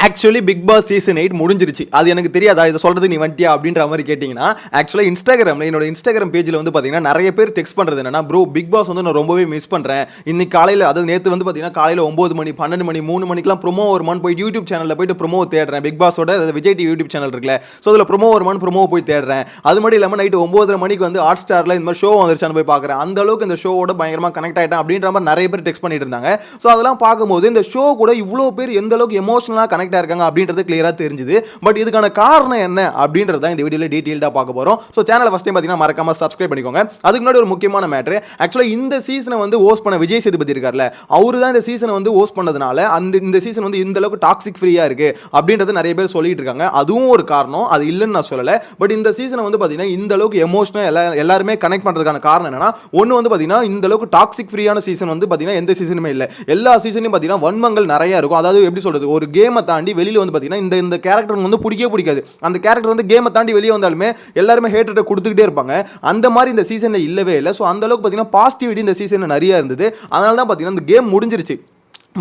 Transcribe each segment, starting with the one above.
Actually big Boss season 8 முடிஞ்சிருச்சு. அது எனக்கு தெரியாதா, இதை சொல்றது நீ வந்துட்டியா அப்படின்ற மாதிரி கேட்டிங்கன்னா, ஆக்சுவலாக இன்ஸ்டாகிராமில் என்னோட இன்ஸ்டாகிராம் பேஜில் வந்து பார்த்தீங்கன்னா நிறைய பேர் டெக்ஸ்ட் பண்ணுறது என்னன்னா, ப்ரோ பிக் பாஸ் வந்து நான் ரொம்பவே மிஸ் பண்ணுறேன். இன்னைக்கு காலையில், அதாவது நேற்று வந்து பார்த்தீங்கன்னா காலையில் 9 மணி 12 மணி 3 மணிக்கெலாம் ப்ரோமோ வருமானு போய் யூடியூப் சேனலில் போயிட்டு ப்ரோமோ தேடுறேன். பிக் பாஸோட விஜய் டிவி யூடியூப் சேனல் இருக்குல்ல, ஸோ அதில் ப்ரோமோ வருமானு ப்ரோமோ போய் தேடுறேன். அது மட்டும் இல்லாமல் நைட்டு 9:30 மணிக்கு வந்து ஹாட் ஸ்டாரில் இந்த மாதிரி ஷோ வந்துருச்சான்னு போய் பார்க்குறேன். அந்த அளவுக்கு இந்த ஷோவோட பயங்கரமாக கனெக்ட் ஆகிட்டேன் அப்படின்ற மாதிரி நிறைய பேர் டெக்ஸ்ட் பண்ணிட்டு இருந்தாங்க. ஸோ அதெல்லாம் பார்க்கும்போது இந்த ஷோ கூட இவ்வளோ பேர் எந்த அளவுக்கு எமோஷனலாக கனெக்ட் ஆயிருக்காங்க அப்படின்றது கிளியரா தெரிஞ்சுது. பட் இதுக்கான காரணம் என்ன அப்படின்றத இந்த வீடியோல டீடைலா பார்க்க போறோம். சோ சேனலை ஃபர்ஸ்ட் டைம் பாத்தீங்கன்னா மறக்காம சப்ஸ்கிரைப் பண்ணிக்கோங்க. அதுக்கு முன்னாடி ஒரு முக்கியமான மேட்டர், ஆக்சுவலா இந்த சீசனை வந்து ஹோஸ்ட் பண்ண விஜய் சேதுபதி இருக்கார்ல, அவரு தான் இந்த சீசனை வந்து ஹோஸ்ட் பண்ணதுனால இந்த சீசன் வந்து இந்த அளவுக்கு டாக்ஸிக் ஃப்ரீயா இருக்கு அப்படின்றது நிறைய பேர் சொல்லிட்டு இருக்காங்க. அதுவும் ஒரு காரணம், அது இல்லைன்னு நான் சொல்லல. பட் இந்த சீசனை வந்து பாத்தீங்கன்னா இந்த அளவுக்கு எமோஷனல் எல்லாருமே கனெக்ட் பண்றதுக்கான காரணம் என்னன்னா, ஒன்னு வந்து பாத்தீங்கன்னா இந்த அளவுக்கு டாக்ஸிக் ஃப்ரீயான சீசன் வந்து பாத்தீங்கன்னா எந்த சீசனுமே இல்ல. எல்லா சீசனையும் பாத்தீங்கன்னா வன்மங்கள் நிறைய இருக்கும். அதாவது எப்படி சொல்றது, ஒரு கேமை தாண்டி வெளியில வந்து பாத்தீங்கன்னா இந்த கேரக்டர் வந்து பிடிக்காது. அந்த கேரக்டர் வந்து கேமை தாண்டி வெளியே வந்தாலுமே எல்லாருமே ஹேட்டரை கொடுத்துக்கிட்டே இருப்பாங்க. அந்த மாதிரி இந்த சீசன்ல இல்லவே இல்லை. ஸோ அந்த அளவுக்கு பாத்தீங்கன்னா பாசிட்டிவிட்டி இந்த சீசன்ல நிறைய இருந்தது. அதனால தான் பாத்தீங்கன்னா இந்த கேம்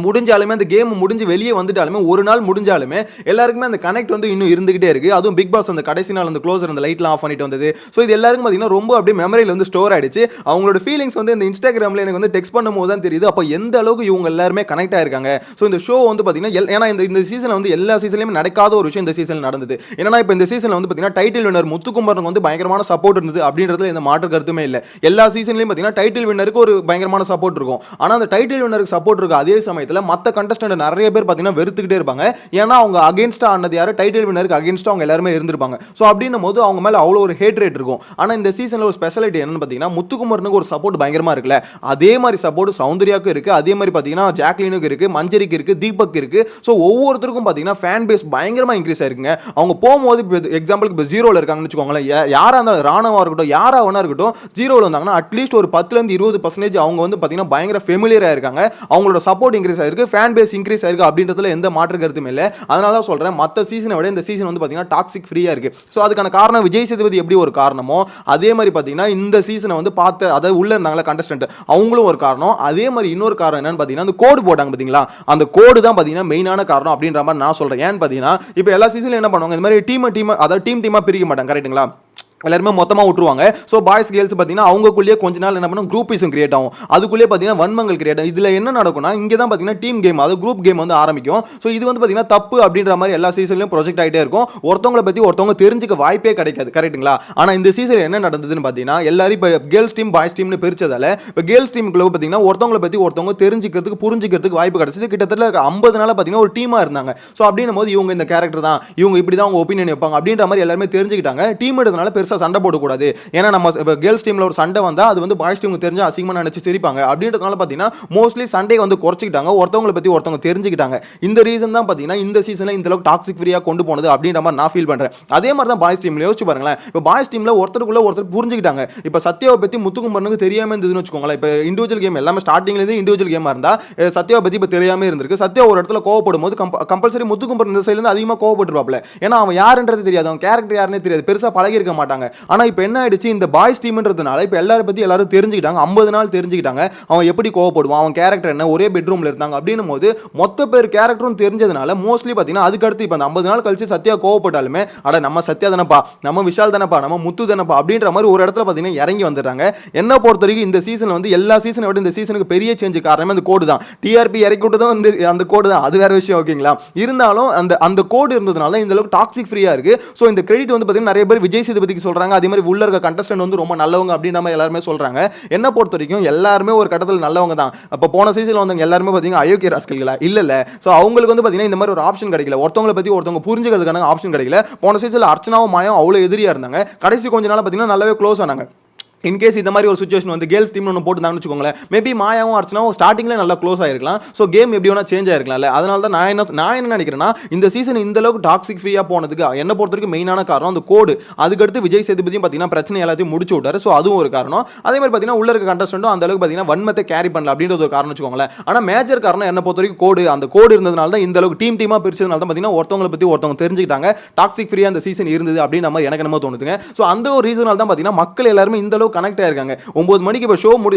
முடிஞ்சாலுமே அந்த கேம் முடிஞ்சு வெளியே வந்துட்டாலுமே ஒரு நாள் முடிஞ்சாலுமே எல்லாருக்குமே அந்த கனெக்ட் வந்து இன்னும் இருந்துகிட்டே இருக்கு. அதுவும் பிக் பாஸ் அந்த கடைசி நாள் அந்த க்ளோசர் அந்த லைட்லாம் ஆஃப் பண்ணிட்டு வந்தது. ஸோ இது எல்லாருக்கும் பார்த்தீங்கன்னா ரொம்ப அப்படியே மெமரியில் வந்து ஸ்டோர் ஆயிடுச்சு. அவங்களோட ஃபீலிங்ஸ் வந்து இந்த இன்ஸ்டாகிராமில் எனக்கு வந்து டெக்ஸ்ட் பண்ணும்போது தான் தெரியுது அப்போ எந்த அளவுக்கு இவங்க எல்லாருமே கனெக்ட் ஆயிருக்காங்க. ஸோ இந்த ஷோ வந்து பார்த்தீங்கன்னா ஏன்னா இந்த சீசனில் வந்து எல்லா சீசன்லையுமே நடக்காத ஒரு விஷயம் இந்த சீசனில் நடந்தது. ஏன்னா இப்போ இந்த சீசனில் வந்து பார்த்தீங்கன்னா டைட்டில் வின்னர் முத்துக்குமரனுக்கு வந்து பயங்கரமான சப்போர்ட் இருந்தது அப்படின்றதுல எந்த மாற்று கருத்துமே இல்லை. எல்லா சீசன்லையும் பார்த்தீங்கன்னா டைட்டில் வின்னருக்கு ஒரு பயங்கரமான சப்போர்ட் இருக்கும். ஆனால் அந்த டைட்டில் வின்னருக்கு சப்போர்ட் இருக்கும் அதே சமயத்தில் மற்ற கண்டஸ்ட் நிறைய பேர் பாத்தீங்கன்னா வெறுத்துக்கிட்டே இருப்பாங்க. ஏன்னா அவங்க அகைன்ஸ்டா ஆனது யாரு, டைட்டில் வின்னருக்கு அகைன்ஸ்டா அவங்க எல்லாரும் இருந்திருப்பாங்க. சோ அப்படின்னும் போது அவங்க மேல அவ்வளவு ஒரு ஹேட்ரேட் இருக்கும். ஆனா இந்த சீசன்ல ஒரு ஸ்பெஷாலிட்டி என்னன்னு பாத்தீங்கன்னா, முத்துக்குமரனுக்கு ஒரு சப்போர்ட் பயங்கரமா இருக்குல்ல, அதே மாதிரி சப்போர்ட் சௌந்தர்யாக்கு இருக்கு, அதே மாதிரி பாத்தீங்கன்னா ஜாக்லினுக்கு இருக்கு, மஞ்சரிக்கு இருக்கு, தீபக் இருக்கு. சோ ஒவ்வொருத்தருக்கும் பாத்தீங்கன்னா ஃபேன் பேஸ் பயங்கரமா இன்க்ரீஸ் ஆயிருக்குங்க. அவங்க போகும்போது எக்ஸாம்பிளுக்கு இப்போ ஜீரோல இருக்காங்கன்னு வச்சுக்கோங்களேன், யாரா இருந்தாலும் ராணவா இருக்கட்டும் யாரா வேணா இருக்கட்டும், ஜீரோல வந்தாங்கன்னா அட்லீஸ்ட் ஒரு 10-20% அவங்க வந்து பாத்தீங்கன்னா பயங்கர ஃபெமிலியரா இருக்காங்க. அவங்களோட சப்போர்ட் இன்க்ரீஸ் ஆயிருக்கு, ஃபேன் பேஸ் இன்க்ரீஸ் ஆயிருக்கு அப்படின்றதுல எந்த மாற்று கருத்தும் இல்லை. அதனால தான் சொல்றேன் மற்ற சீசனை விட இந்த சீசன் வந்து பாத்தீங்கன்னா டாக்ஸிக் ஃப்ரீயா இருக்கு. ஸோ அதுக்கான காரணம் விஜய் சேதுபதி எப்படி ஒரு காரணமோ அதே மாதிரி பாத்தீங்கன்னா இந்த சீசனை வந்து பார்த்து அதாவது உள்ள இருந்தாங்களா கண்டஸ்டன்ட் அவங்களும் ஒரு காரணம். அதே மாதிரி இன்னொரு காரணம் என்னன்னு பாத்தீங்கன்னா அந்த கோடு போட்டாங்க பாத்தீங்களா, அந்த கோடு தான் பாத்தீங்கன்னா மெயினான காரணம் அப்படின்ற மாதிரி நான் சொல்றேன். ஏன்னு பாத்தீங்கன்னா இப்போ எல்லா சீசன்ல என்ன பண்ணுவாங்க, இந்த மாதிரி டீம் அதாவது டீமா பிரிக்க மாட்டாங்க, கரெக்ட்டுங்களா, எல்லாருமே மொத்தமாக விட்டுருவாங்க. ஸோ பாய்ஸ் கேர்ள்ஸ் பார்த்தீங்கன்னா அவங்களுக்குள்ளேயே கொஞ்ச நாள் என்ன பண்ணும், குரூப்பிஸும் கிரியேட் ஆகும். அதுக்குள்ளேயே பார்த்தீங்கன்னா வன்மங்கள் கிரியேட் ஆகும். இதில் என்ன நடக்கும்னா, இங்கே தான் பார்த்தீங்கன்னா டீம் கேம் அதாவது குரூப் கேம் வந்து ஆரம்பிக்கும். ஸோ இது வந்து பார்த்தீங்கன்னா தப்பு அப்படின்ற மாதிரி எல்லா சீசன்லையும் ப்ரொஜெக்ட் ஆகிட்டே இருக்கும். ஒருத்தவங்களை பற்றி ஒருத்தவங்க தெரிஞ்சுக்க வாய்ப்பே கிடைக்காது, கரெக்ட்டுங்களா. ஆனால் இந்த சீசனில் என்ன நடந்ததுன்னு பார்த்தீங்கன்னா, எல்லாரும் இப்போ கேர்ள்ஸ் டீம் பாய்ஸ் டீம்னு பிரிச்சதால இப்போ கேர்ள்ஸ் டீமுக்குள்ள பார்த்தீங்கன்னா ஒருத்தவங்களை பற்றி ஒருத்தவங்க தெரிஞ்சுக்கிறதுக்கு புரிஞ்சுக்கிறதுக்கு வாய்ப்பு கிடைச்சது. கிட்டத்தட்ட 50 நாள் பார்த்தீங்கன்னா ஒரு டீமாக இருந்தாங்க. ஸோ அப்படின்னும் போது இவங்க இந்த கேரக்டர் தான், இவங்க இப்படி தான் அவங்க ஒப்பீனியன் வைப்பாங்க அப்படின்ற மாதிரி எல்லாருமே தெரிஞ்சுக்கிட்டாங்க. டீம் எடுத்தனால பெருசாக சண்டை போடக்கூடாது. ஏன்னா நம்ம கேர்ள்ஸ் டீம்ல ஒரு சண்டை வந்தா அது வந்து பாய்ஸ் டீமுக்கு தெரிஞ்சா அசிங்கமா நினைச்சு சிரிப்பாங்க அப்படின்றதுனால பாத்தீங்கன்னா மோஸ்ட்லி சண்டே வந்து குறைச்சிக்கிட்டாங்க, ஒருத்தவங்களை பத்தி ஒருத்தவங்க தெரிஞ்சுக்கிட்டாங்க. இந்த ரீசன் தான் பாத்தீங்கன்னா இந்த சீசன்ல இந்த அளவுக்கு டாக்ஸிக் ஃப்ரீயா கொண்டு போனது அப்படின்ற மாதிரி நான் ஃபீல் பண்றேன். அதே மாதிரி தான் பாய்ஸ் டீம்ல யோசிச்சு பாருங்களேன், இப்போ பாய்ஸ் டீம்ல ஒருத்தருக்குள்ள ஒருத்தர் புரிஞ்சுக்கிட்டாங்க. இப்போ சத்யாவை பத்தி முத்துக்குமரனுக்கு தெரியாம இருந்ததுன்னு வச்சுக்கோங்களேன். இப்போ இண்டிவிஜுவல் கேம் எல்லாமே ஸ்டார்டிங்ல இருந்து இண்டிவிஜுவல் கேமா இருந்தா சத்யாவை பத்தி இப்போ தெரியாம இருந்திருக்கு. சத்யா ஒரு இடத்துல கோவப்படும் போது கம்பல்சரி முத்துக்குமரன் இந்த சைடுல இருந்து அதிகமா கோவப்பட்டுருப்பாப்ல. ஏன்னா அவன் யாருன்றது தெரியாது, அவன் கேரக்டர் யாருன்னே தெரியாது, பெருசா பழகி இருக்க மாட்டாங்க. ஆனா இப்போ என்ன ஆயிடுச்சு, இந்த பாய்ஸ் டீம்ன்றதுனால இப்போ எல்லாரும் பத்தி எல்லாரும் தெரிஞ்சுக்கிட்டாங்க, 50 நாள் தெரிஞ்சுக்கிட்டாங்க. அவன் எப்படி கோவப்படுவான், அவன் கேரக்டர் என்ன, ஒரே பெட்ரூம்ல இருந்தாங்க அப்படின்னும் போது மொத்த பேர் கேரக்டரும் தெரிஞ்சதுனால மோஸ்ட்லி பாத்தீங்கன்னா அதுக்கு அடுத்து இப்போ 50 நாள் கழிச்சு சத்யா கோவப்பட்டாலுமே அட நம்ம சத்யா தானப்பா, நம்ம விஷால் தானப்பா, நம்ம முத்து தானப்பா அப்படின்ற மாதிரி ஒரு இடத்துல பாத்தீங்கன்னா இறங்கி வந்துடுறாங்க. என்ன பொறுத்த வரைக்கும் இந்த சீசன் வந்து எல்லா சீசனை விட இந்த சீசனுக்கு பெரிய சேஞ்ச் காரணமே அந்த கோடு தான். டிஆர்பி இறக்கி விட்டதும் அந்த கோடு தான், அது வேற விஷயம், ஓகேங்களா. இருந்தாலும் அந்த கோடு இருந்ததுனால இந்த அளவுக்கு டாக்ஸிக் ஃப்ரீயா இருக்கு. ஸோ இந்த கிரெடிட் வந்து பாத்தீங்கன்னா நிறைய பேர் விஜய் சேதுபதிக்கு சொல்றாங்க. அதே மாதிரி உள்ள இருக்க கண்டஸ்டன்ட் வந்து ரொம்ப நல்லவங்க அப்படின்னு நம்ம எல்லாருமே சொல்றாங்க. என்ன பொறுத்த வரைக்கும் எல்லாருமே ஒரு கட்டத்தில் நல்லவங்க தான். அப்ப போன சீசன்ல வந்தவங்க எல்லாருமே பாத்தீங்கன்னா அயோக்கிய ராஸ்கல்களா இல்ல. சோ அவங்களுக்கு வந்து பாத்தீங்கன்னா இந்த மாதிரி ஒரு ஆப்ஷன் கிடைக்கல, ஒருத்தவங்களை பத்தி ஒருத்தவங்க புரிஞ்சுக்கிறதுக்கான ஆப்ஷன் கிடைக்கல. போன சீசன்ல அர்ச்சனாவும் மாயாவும் அவ்வளவு எதிரியா இருந்தாங்க. கடைசி கொஞ்ச நாள் பாத்தீங்கன்னா நல்லாவே க்ளோஸ் ஆனாங்க. இன்கேஸ் இந்த மாதிரி ஒரு சுச்சுவேஷன் வந்து கேர்ள்ஸ் டீம் ஒன்று போட்டுருந்தாங்கன்னு வச்சுக்கோங்களேன், மேபி மாயாவும் அர்ச்சனாவும் ஸ்டார்டிங்ல நல்லா க்ளோஸ் ஆயிருக்கலாம். ஸோ கேம் எப்படி வேணா சேஞ்ச் ஆயிருக்கலாம்ல. அதனால தான் நான் என்ன நினைக்கிறேன்னா, இந்த சீசன் இந்த அளவுக்கு டாக்ஸிக் ஃப்ரீயா போனதுக்கு என்ன பொறுத்த வரைக்கும் மெயினான காரணம் அந்த கோடு. அதுக்கடுத்து விஜய் சேதுபதியும் பார்த்தீங்கன்னா பிரச்சனை எல்லாத்தையும் முடிச்சு விட்டாரு. ஸோ அதுவும் ஒரு காரணம். அதே மாதிரி பார்த்தீங்கன்னா உள்ள இருக்க கண்டஸ்டன்ட்டும் அந்த அளவுக்கு பார்த்தீங்கன்னா வன்மத்தை கேரி பண்ணல அப்படின்றது ஒரு காரணம் வச்சுக்கோங்களேன். ஆனால் மேஜர் காரணம் என்ன பொறுத்த வரைக்கும் கோடு. அந்த கோடு இருந்ததுனால தான் இந்த அளவுக்கு டீமா பிரிச்சதுனால தான் பார்த்தீங்கன்னா ஒருத்தவங்களை பத்தி ஒருத்தவங்க தெரிஞ்சுக்கிட்டாங்க. டாக்ஸிக் ஃப்ரீயா அந்த சீசன் இருந்தது அப்படின்னு நம்ம எனக்கு என்னமோ தோணுதுங்க. ஸோ அந்த ஒரு ரீசனால தான் பார்த்தீங்கன்னா மக்கள் எல்லாருமே இந்த அளவுக்கு கனெக்ட் ஆயிருக்காங்க. 9 மணிக்கு இப்போ ஷோ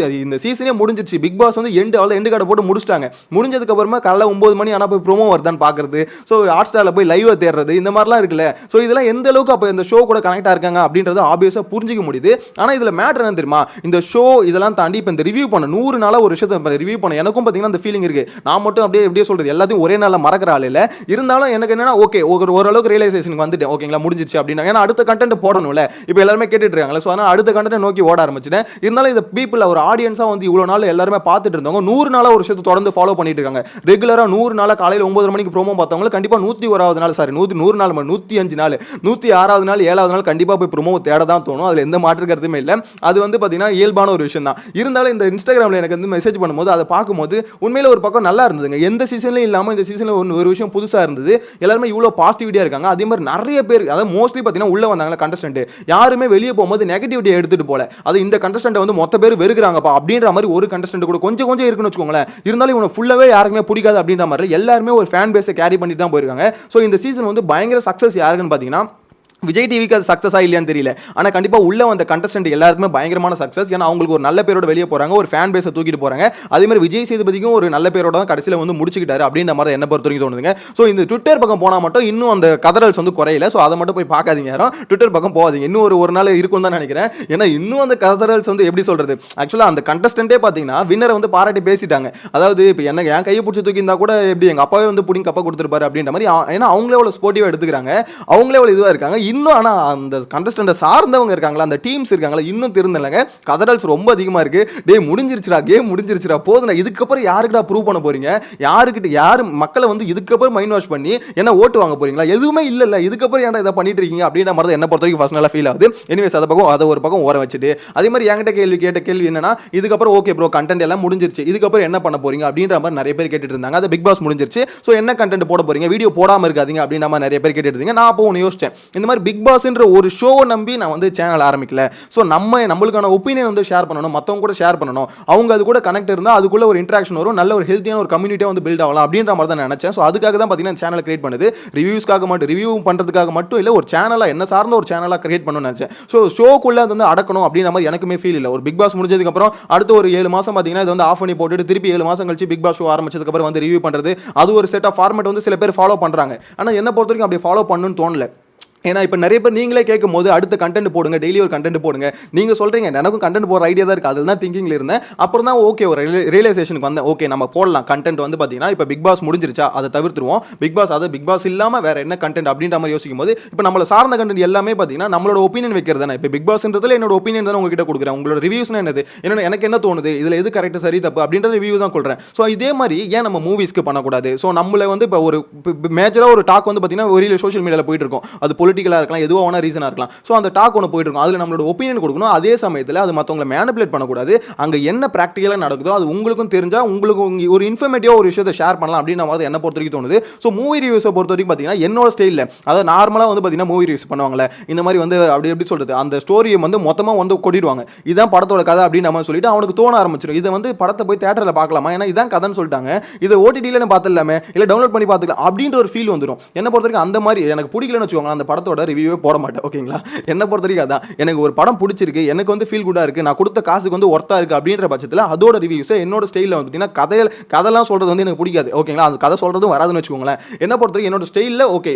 இந்த சீசனே முடிஞ்சிருச்சு. பிக் பாஸ் வந்து எண்டு கார்டை போட்டு முடிச்சிட்டாங்க. முடிஞ்சதுக்கு அப்புறமா காலைல 9 மணி ஆனால் போய் ப்ரோமோ வருதான்னு பார்க்கறது, ஸோ ஹாட் ஸ்டாரில் போய் லைவ் தேடுறது, இந்த மாதிரிலாம் இருக்குல்ல. ஸோ இதெல்லாம் எந்த அளவுக்கு அப்போ இந்த ஷோ கூட கனெக்ட் ஆயிருக்காங்க அப்படின்றது ஆப்வியஸாக புரிஞ்சிக்க முடியுது. ஆனால் இதில் மேட்டர் என்ன தெரியுமா, இந்த ஷோ இதெல்லாம் தாண்டி இப்போ இந்த ரிவ்யூ பண்ண 100 நாளாக ஒரு விஷயத்தை ரிவ்யூ பண்ண எனக்கும் பார்த்தீங்கன்னா அந்த ஃபீலிங் இருக்கு. நான் மட்டும் அப்படியே எப்படியே சொல்றது எல்லாத்தையும் ஒரே நாளில் மறக்கிற ஆள் இல்லை. இருந்தாலும் எனக்கு என்னன்னா ஓகே ஓரளவுக்கு ரியலைசேஷனுக்கு வந்துட்டேன். ஓகேங்களா, முடிஞ்சிச்சு அப்படின்னா ஏன்னா அடுத்த கண்டென்ட் போடணும்ல. இப்போ எல்லாருமே கேட்டுட்டு இருக்காங்க. ஸோ ஆனால் அடுத்த கண்டென்ட் நோக்கி ஓட ஆரம்பிச்சிட்டேன். இருந்தாலும் இந்த பீப்புள் ஒரு ஆடியன்ஸாக வந்து இவ்வளோ நாள் எல்லாருமே பார்த்துட்டு இருந்தவங்க 100 நாளாக ஒரு விஷயத்தை தொடர்ந்து ஃபாலோ பண்ணிட்டு இருக்காங்க. ரெகுலராக 100 நாளாக காலையில் 9 மணிக்கு ப்ரோமோ பார்த்தவங்க கண்டிப்பாக 101வது நாள் 100 நாள் 105 நாள் 106வது நாள் 7வது நாள் கண்டிப்பாக போய் ப்ரோமோ தேட தான் தோணும். அதில் எந்த மாற்று கருத்துமே இல்லை. அது வந்து பார்த்தீங்கன்னா இயல்பான ஒரு விஷயம் தான். இருந்தாலும் இந்த இன்ஸ்டாகிராமில் எனக்கு வந்து மெசேஜ் பண்ணும்போது அதை பார்க்கும்போது உண்மையில ஒரு பக்கம் நல்லா இருந்ததுங்க. எந்த சீசன்லையும் இல்லாமல் இந்த சீசனில் ஒரு விஷயம் புதுசாக இருந்தது. எல்லாருமே இவ்வளோ பாசிட்டிவிட்டியாக இருக்காங்க. அதே மாதிரி நிறைய பேர் அதாவது மோஸ்ட்லி பார்த்தீங்கன்னா உள்ள வந்தாங்களா கண்டஸ்டன்ட் யாருமே வெளியே போகும்போது நெகட்டிவிட்டியை எடுத்துட்டு போல. அது இந்த கண்டஸ்டன்ட் வந்து மொத்த பேர் வெறுக்கிறாங்கப்பா அப்படின்ற மாதிரி ஒரு கண்டஸ்டன்ட் கூட கொஞ்சம் இருக்குன்னு வச்சுக்கோங்களேன். இருந்தாலும் இவனை ஃபுல்லாவே யாருக்குமே பிடிக்காது அப்படின்ற மாதிரி எல்லாருமே ஒரு ஃபேன் பேஸை கேரி பண்ணிட்டு தான் போயிருக்காங்க. ஸோ இந்த சீசன் வந்து பயங்கர சக்ஸஸ் யாருக்குன்னு பார்த்தீங்கன்னா விஜய் டிவிக்கு அது சக்ஸஸா இல்லையான்னு தெரியல. ஆனால் கண்டிப்பாக உள்ள வந்த கண்டஸ்டன்ட் எல்லாருக்குமே பயங்கரமான சக்ஸஸ். ஏன்னா அவங்களுக்கு ஒரு நல்ல பேரோட வெளியே போறாங்க, ஒரு ஃபேன் பேஸை தூக்கிட்டு போறாங்க. அதே மாதிரி விஜய் சேதுபதிக்கும் ஒரு நல்ல பேரோட தான் கடைசியில் வந்து முடிச்சுக்கிட்டாரு அப்படின்ற மாதிரி என்ன பொறுத்த வரைக்கும் தோணுதுங்க. ஸோ இந்த ட்விட்டர் பக்கம் போனால் மட்டும் இன்னும் அந்த கதறல்ஸ் வந்து குறையல. ஸோ அதை மட்டும் போய் பார்க்காதீங்க, யாரும் ட்விட்டர் பக்கம் போகாதீங்க. இன்னும் ஒரு நாள் இருக்கும் தான் நினைக்கிறேன். ஏன்னா இன்னும் அந்த கதறல்ஸ் வந்து எப்படி சொல்றது, ஆக்சுவலாக அந்த கண்டஸ்டன்ட்டே பார்த்தீங்கன்னா வின்னரை வந்து பாராட்டி பேசிட்டாங்க. அதாவது இப்போ என்ன என் கையை பிடிச்சி தூக்கி இருந்தா கூட எப்படி எங்கள் அப்பாவே வந்து புடிங்க கப்பா கொடுத்துருப்பாரு அப்படின்ற மாதிரி. ஏன்னா அவங்களே அவ்வளோ ஸ்போர்ட்டிவாக எடுத்துக்கிறாங்க, அவங்களே அவ்வளோ இதுவாக இருக்காங்க. இன்னும் ஆனால் அந்த கண்டஸ்டன்ட் சார்ந்தவங்க இருக்காங்களா, அந்த டீம்ஸ் இருக்காங்களா, இன்னும் திருந்தலங்க. கதறல்ஸ் ரொம்ப அதிகமாக இருக்கு. டேய் முடிஞ்சிருச்சுடா, கேம் முடிஞ்சிருச்சுடா, போதும். இதுக்கப்புறம் யாருக்கிட்ட ப்ரூவ் பண்ண போறீங்க, யாரு மக்களை வந்து இதுக்கப்புறம் மைண்ட் வாஷ் பண்ணி என்ன ஓட்டு வாங்க போறீங்களா, எதுவுமே இல்ல. இதுக்கப்புறம் ஏன்டா இதை பண்ணிட்டு இருக்கீங்க அப்படின்ற மாதிரி என்ன பொறுத்த வரைக்கும் ஃபர்ஸ்ட் நல்லா ஃபீல் ஆகுது. எனிவேஸ் அதை ஒரு பக்கம் ஓரம் வச்சுட்டு அதே மாதிரி என்கிட்ட கேட்ட கேள்வி என்னன்னா, இதுக்கப்புறம் ஓகே ப்ரோ கண்டென்ட் எல்லாம் முடிஞ்சிருச்சு, இதுக்கப்புறம் என்ன பண்ண போறீங்க அப்படின்ற மாதிரி நிறைய பேர் கேட்டுட்டு இருந்தாங்க. அது பிக் பாஸ் முடிஞ்சிருச்சு, ஸோ என்ன கண்டென்ட் போட போறீங்க, வீடியோ போடாம இருக்காதீங்க அப்படின்ற மாதிரி நிறைய பேர் கேட்டுட்டு இருந்தீங்க. நான் அப்போ ஒன்று யோசிச்சேன், இந்த மாதிரி பிக் பாஸ்ன்ற ஒரு ஷோவை நம்பி நான் வந்து சேனல் ஆரம்பிக்கல. ஸோ நம்மளுக்கான ஒப்பீனியன் வந்து ஷேர் பண்ணணும், மற்றவங்க கூட ஷேர் பண்ணணும், அவங்க அது கூட கனெக்ட் இருந்தால் அதுக்குள்ள ஒரு இன்ட்ராக்ஷன் வரும், நல்ல ஒரு ஹெல்த்தியான ஒரு கம்யூனிட்டியாக வந்து பில்ட் ஆகலாம் அப்படின்ற மாதிரி தான் நினைச்சேன். ஸோ அதுக்காக தான் பார்த்தீங்கன்னா சேனல் கிரியேட் பண்ணுது. ரிவ்யூஸ்க்காக மட்டும், ரிவ்யூ பண்ணுறதுக்காக மட்டும் இல்லை, ஒரு சேனலாக என்ன சார்ந்த ஒரு சேனலாக கிரியேட் பண்ணணும்னு நினைச்சேன். ஸோ ஷோக்குள்ளே அது வந்து அடக்கணும் அப்படின்ற மாதிரி எனக்குமே ஃபீல் இல்லை. ஒரு பிக் பாஸ் முடிஞ்சதுக்கப்புறம் அடுத்த ஒரு 7 மாதம் பார்த்தீங்கன்னா இது வந்து ஆஃப் பண்ணி போட்டுட்டு திருப்பி 7 மாதம் கழிச்சு பிக் பாஸ் ஷோ ஆரம்பிச்சதுக்கப்புறம் வந்து ரிவ்யூ பண்ணுறது, அது ஒரு செட் ஆஃப் ஃபார்மேட் வந்து சில பேர் ஃபாலோ பண்ணுறாங்க. ஆனால் என்ன பொறுத்த வரைக்கும் அப்படி ஃபாலோ பண்ணணும்னு தோணல. ஏன்னா இப்போ நிறைய பேர் நீங்களே கேட்கும் போது அடுத்த கண்டென்ட் போடுங்க, டெய்லி ஒரு கண்டென்ட் போடுங்க, நீங்க சொல்றீங்க எனக்கும் கண்டென்ட் போடுற ஐடியா தான் இருக்கு, அதில் தான் திங்கிங்ல இருந்தேன். அப்புறம் தான் ஓகே ஒரு ரியலைசேஷனுக்கு வந்தேன். ஓகே நம்ம போடலாம் கண்டென்ட் வந்து பார்த்தீங்கன்னா இப்போ பிக் பாஸ் முடிஞ்சிருச்சா அதை தவிர்த்துருவோம், பிக் பாஸ் இல்லாமல் வேற என்ன கண்டென்ட் அப்படின்ற மாதிரி யோசிக்கும் போது இப்போ நம்மள சார்ந்த கண்டென்ட் எல்லாமே பார்த்தீங்கன்னா நம்மளோட ஒப்பீனியன் வைக்கிறது தானே. இப்போ பிக் பாஸ்ன்றதுல என்னோட ஒப்பீனியன் தான் உங்ககிட்ட கொடுக்குறேன். உங்களோட ரிவ்யூஸ்னா என்னது, எனக்கு என்ன தோணுது, இதில் எது கரெக்ட் சரி தப்பு அப்படின்ற ரிவ்யூ தான் கொடுக்குறேன். ஸோ இதே மாதிரி ஏன் நம்ம மூவிஸ்க்கு பண்ணக்கூடாது. ஸோ நம்மள வந்து இப்போ ஒரு மேஜராக ஒரு டாக் வந்து பார்த்தீங்கன்னா ஒரு சோஷியல் மீடியாவில் போயிட்டு இருக்கும், அது பொலிட்டிக்கலாக இருக்கலாம், எதுவாக ரீசனா இருக்கலாம். சோ அந்த டாக் ஒன்னு போயிட்டு இருக்கும், அதுல நம்மளோட ஒபினியன் கொடுக்கணும். அதே சமயத்துல அது மத்தவங்களை மேனிபுலேட் பண்ணக்கூடாது. அங்க என்ன பிராக்டிகலா நடக்குதோ அது உங்களுக்கும் தெரிஞ்சா உங்களுக்கு ஒரு இன்ஃபர்மேட்டிவா ஒரு விஷயத்தை ஷேர் பண்ணலாம் அப்படின்னு மாதிரி என்ன பொறுத்த வரைக்கும் தோணுது. ஸோ மூவி ரிவ்யூஸை பொறுத்த வரைக்கும் பார்த்தீங்கன்னா என்னோட ஸ்டைலில், அதாவது நார்மலாக வந்து பார்த்தீங்கன்னா மூவி ரிவ்யூஸ் பண்ணுவாங்கல்ல, இந்த மாதிரி வந்து அப்படி எப்படி சொல்றது, அந்த ஸ்டோரியை வந்து மொத்தமாக வந்து கொட்டிடுவாங்க, இதான் படத்தோட கதை அப்படின்னு நம்ம சொல்லிட்டு அவனுக்கு தோண ஆரம்பிச்சிடும். இதை வந்து படத்தை போய் தேட்டரில் பார்க்கலாமா, ஏன்னா இதான் கதைன்னு சொல்லிட்டாங்க, இதை ஓடிடியில் பார்த்துலாமே, இல்லை டவுன்லோட் பண்ணி பார்த்துக்கலாம் அப்படின்ற ஒரு ஃபீல் வந்துடும். என்ன பொறுத்த வரைக்கும் அந்த மாதிரி எனக்கு பிடிக்கலன்னு வச்சுக்கோங்க, அந்த படத்தோட ரிவ்யூவே போட மாட்டேன். ஓகேங்களா, என்ன பொறுத்த வரைக்கும் அதான், எனக்கு ஒரு படம் பிடிச்சிருக்கு, எனக்கு வந்து ஃபீல் குட்டா இருக்கு, நான் கொடுத்த காசுக்கு வந்து ஒர்த்தா இருக்கு அப்படின்ற பட்சத்தில் அதோட ரிவ்யூஸ் என்னோட ஸ்டைலில் வந்து பார்த்தீங்கன்னா கதையெல்லாம் சொல்றது வந்து எனக்கு பிடிக்காது. ஓகேங்களா, அது கதை சொல்றதும் வராதுன்னு வச்சுக்கோங்களேன். என்ன பொறுத்த வரைக்கும் என்னோட ஸ்டைலில் ஓகே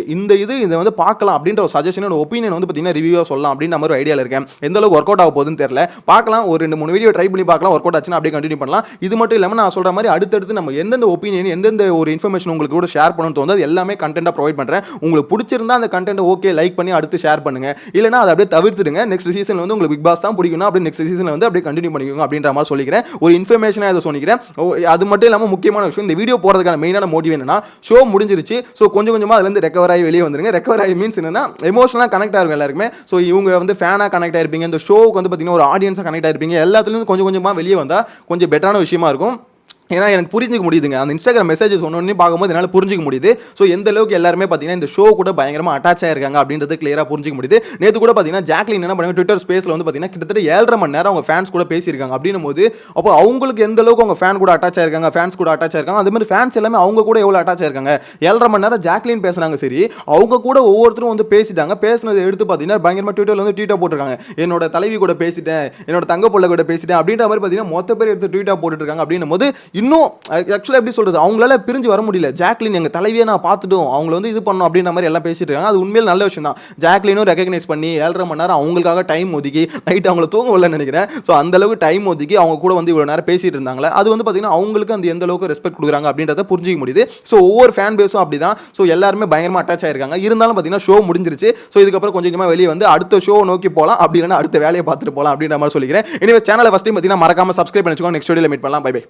இதை வந்து பார்க்கலாம் அப்படின்ற ஒரு சஜஷன் ஒப்பீனியன் வந்து பார்த்தீங்கன்னா ரிவ்யூவாக சொல்லலாம் அப்படின்ற மாதிரி ஐடியாவில் இருக்கேன். எந்த அளவுக்கு ஒர்க் அவுட் ஆக போகுதுன்னு தெரியல, பார்க்கலாம். ஒரு 2-3 வீடியோ ட்ரை பண்ணி பார்க்கலாம், ஒர்க் அவுட் ஆச்சுன்னா அப்படியே கண்டினியூ பண்ணலாம். இது மட்டும் இல்லாமல் நான் சொல்ற மாதிரி அடுத்தடுத்து நம்ம எந்தெந்த ஒப்பீனியன் எந்தெந்த ஒரு இன்ஃபர்மேஷன் உங்களுக்கு கூட ஷேர் பண்ணணும்னு தோணுது எல்லாமே கண்டென்ட்டாக ப்ரொவைட் பண்ணுறேன். உங்களுக்கு பிடிச்சிருந்தா அந்த கண்டென்ட் ஓகே லைக் பண்ணி அடுத்து ஷேர் பண்ணுங்க, இல்லைனா அதை அப்படியே தவிர்த்துடுங்க. நெக்ஸ்ட் சீசன் வந்து உங்களுக்கு பிக் பாஸ் தான் பிடிக்கும்னா அப்படியே நெக்ஸ்ட் சீசன் வந்து அப்படியே கண்டினியூ பண்ணிக்கோங்க அப்படின்ற மாதிரி சொல்லிக்கிறேன். ஒரு இன்ஃபர்மேஷனாக இதை சொல்லிக்கிறேன். அது மட்டும் இல்லாமல் முக்கியமான விஷயம், இந்த வீடியோ போகிறதுக்கான மெயினான மோட்டிவ் என்னன்னா, ஷோ முடிஞ்சிருச்சு, ஸோ கொஞ்சம் கொஞ்சமாக அதுலேருந்து ரெக்கவர் ஆகி வெளியே வந்துருங்க. ரெக்கவர் ஆகி மீன்ஸ் என்னன்னா எமோஷனலாக கனெக்ட் ஆகும் எல்லாருக்குமே. ஸோ இவங்க வந்து ஃபேனாக கனெக்ட் ஆயிருப்பீங்க, இந்த ஷோவுக்கு வந்து பார்த்தீங்கன்னா ஒரு ஆடியன்ஸாக கனெக்ட் ஆயிருப்பீங்க, எல்லாத்துலேருந்து கொஞ்சம் கொஞ்சமாக வெளியே வந்தால் கொஞ்சம் பெட்டரான விஷயமா இருக்கும். ஏன்னா எனக்கு புரிஞ்சுக்க முடியுதுங்க. அந்த இன்ஸ்டாகிராம் மெசேஜஸ் ஒன்னொன்னு பார்க்கும்போது என்னால் புரிஞ்சுக்க முடியுது. ஸோ எந்த அளவுக்கு எல்லாருமே பார்த்தீங்கன்னா இந்த ஷோ கூட பயங்கரமாக அட்டாச் ஆயிருக்காங்க அப்படின்றது கிளியராக புரிஞ்சுக்க முடியுது. நேற்று கூட பார்த்தீங்கன்னா ஜாக்லின் என்ன பண்ணாங்க, ட்விட்டர் ஸ்பேஸில் வந்து பார்த்தீங்கன்னா கிட்டத்தட்ட 7.5 மணி நேரம் அவங்க ஃபேன்ஸ் கூட பேசியிருக்காங்க. அப்படின்னும் போது அப்போ அவங்களுக்கு எந்த அளவுக்கு அவங்க ஃபேன் கூட அட்டாச் ஆயிருக்காங்க, ஃபேன்ஸ் கூட அட்டாச் ஆயிருக்காங்க, அதே மாதிரி ஃபேன்ஸ் எல்லாமே அவங்க கூட எவ்வளோ அட்டாச் ஆயிருக்காங்க. 7.5 மணி நேரம் ஜாக்லின் பேசுனாங்க, சரி அவங்க கூட ஒவ்வொருத்தரும் வந்து பேசிட்டாங்க. பேசினதை எடுத்து பார்த்தீங்கன்னா பயங்கரமாக ட்விட்டரில் வந்து ட்வீட்டாக போட்டிருக்காங்க. என்னோட தலைவி கூட பேசிட்டேன், என்னோட தங்க பிள்ளை கூட பேசிட்டேன் அப்படின்ற மாதிரி பார்த்தீங்கன்னா மொத்த பேர் எடுத்து ட்வீட்டாக போட்டுருக்காங்க. அப்படின்னும் போது இன்னும் ஆக்சுவலாக எப்படி சொல்றது, அவங்களால பிரிஞ்சு வர முடியல. ஜாக்லின் எங்க தலைவியை நான் பார்த்துட்டோம், அவங்கள வந்து இது பண்ணோம் அப்படின்ற மாதிரி எல்லாம் பேசிட்டு இருக்காங்க. அது உண்மையில நல்ல விஷயம் தான். ஜாக்லினும் ரெகக்னைஸ் பண்ணி 7.5 மணி நேரம் அவங்களுக்காக டைம் ஒதுக்கி, நைட் அவங்கள தூங்க வரலன்னு நினைக்கிறேன். ஸோ அந்த அளவுக்கு டைம் ஒதுக்கி அவங்க கூட வந்து இவ்வளோ நேரம் பேசிட்டு இருந்தாங்களே, அது வந்து பார்த்தீங்கன்னா அவங்களுக்கு அந்த எந்த அளவுக்கு ரெஸ்பெக்ட் கொடுக்குறாங்க அப்படின்றத புரிஞ்சிக்க முடியுது. ஸோ ஒவ்வொரு ஃபேன் பேஸும் அப்படிதான். ஸோ எல்லாருமே பயங்கரமாக அட்டாச் ஆயிருக்காங்க. இருந்தாலும் பார்த்தீங்கன்னா ஷோ முடிஞ்சிருச்சு. ஸோ இதுக்கப்புறம் கொஞ்சம் கொஞ்சமாக வெளியே வந்து அடுத்த ஷோ நோக்கி போகலாம், அப்படி இல்லைன்னா அடுத்த வேலையை பார்த்துட்டு போகலாம் அப்படின்ற மாதிரி சொல்லிக்கிறேன். எனவே சேனலை ஃபஸ்ட் டைம் பார்த்தீங்கன்னா மறக்காம சப்ஸ்கிரைப் பண்ணி வச்சுக்கோங்க. நெக்ஸ்ட் வீடியோவில் மீட் பண்ணலாம். Bye by.